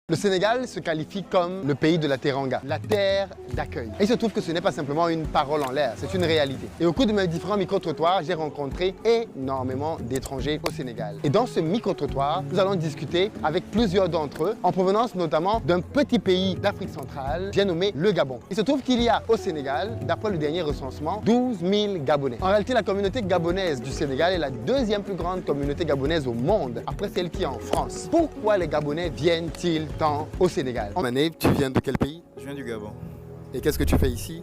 Le Sénégal se qualifie comme le pays de la Teranga, la terre d'accueil. Et il se trouve que ce n'est pas simplement une parole en l'air, c'est une réalité. Et au cours de mes différents micro-trottoirs, j'ai rencontré énormément d'étrangers au Sénégal. Et dans ce micro-trottoir, nous allons discuter avec plusieurs d'entre eux, en provenance notamment d'un petit pays d'Afrique centrale, j'ai nommé le Gabon. Il se trouve qu'il y a au Sénégal, d'après le dernier recensement, 12 000 Gabonais. En réalité, la communauté gabonaise du Sénégal est la deuxième plus grande communauté gabonaise au monde, après celle qui est en France. Pourquoi les Gabonais viennent-ils au Sénégal? Mané, tu viens de quel pays? Je viens du Gabon. Et qu'est-ce que tu fais ici?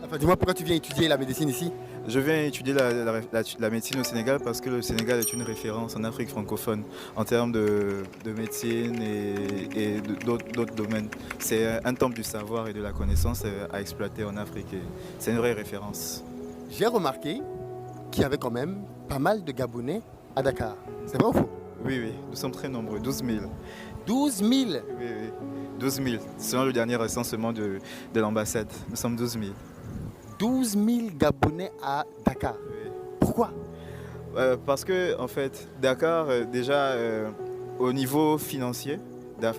Enfin, dis-moi pourquoi tu viens étudier la médecine ici? Je viens étudier la médecine au Sénégal parce que le Sénégal est une référence en Afrique francophone en termes de médecine et d'autres domaines. C'est un temple du savoir et de la connaissance à exploiter en Afrique. C'est une vraie référence. J'ai remarqué qu'il y avait quand même pas mal de Gabonais à Dakar. C'est vrai ou faux? Oui, nous sommes très nombreux, 12 000. 12 000? Oui, 12 000. Selon le dernier recensement de l'ambassade, nous sommes 12 000. 12 000 Gabonais à Dakar. Oui. Pourquoi? Parce que, en fait, Dakar, déjà, au niveau financier,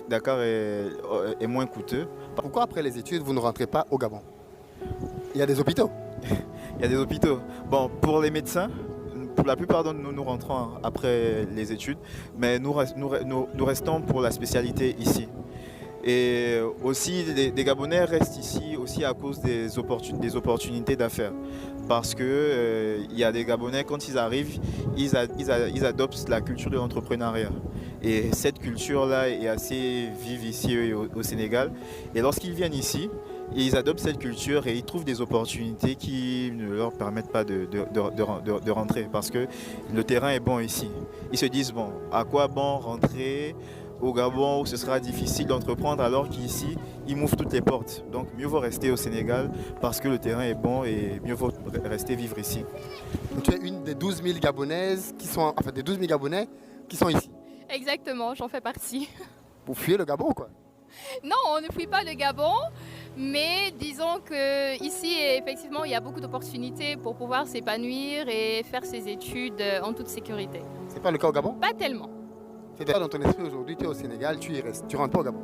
Dakar est moins coûteux. Pourquoi après les études, vous ne rentrez pas au Gabon? Il y a des hôpitaux. Il y a des hôpitaux. Bon, pour les médecins, pour la plupart d'entre nous, nous rentrons après les études, mais nous restons pour la spécialité ici. Et aussi, les Gabonais restent ici aussi à cause des opportunités d'affaires. Parce que il y a des Gabonais, quand ils arrivent, ils adoptent la culture de l'entrepreneuriat. Et cette culture-là est assez vive ici au Sénégal. Et lorsqu'ils viennent ici, ils adoptent cette culture et ils trouvent des opportunités qui ne leur permettent pas de rentrer parce que le terrain est bon ici. Ils se disent, bon, à quoi bon rentrer au Gabon où ce sera difficile d'entreprendre alors qu'ici, ils m'ouvrent toutes les portes. Donc mieux vaut rester au Sénégal parce que le terrain est bon et mieux vaut rester vivre ici. Donc, tu es une des 12 000 Gabonaises qui sont, enfin des 12 000 Gabonais qui sont ici. Exactement, j'en fais partie. Vous fuyez le Gabon, quoi? Non, on ne fuit pas le Gabon, mais disons qu'ici, effectivement, il y a beaucoup d'opportunités pour pouvoir s'épanouir et faire ses études en toute sécurité. C'est pas le cas au Gabon? Pas tellement. C'est dans ton esprit aujourd'hui, tu es au Sénégal, tu y restes, tu rentres pas au Gabon?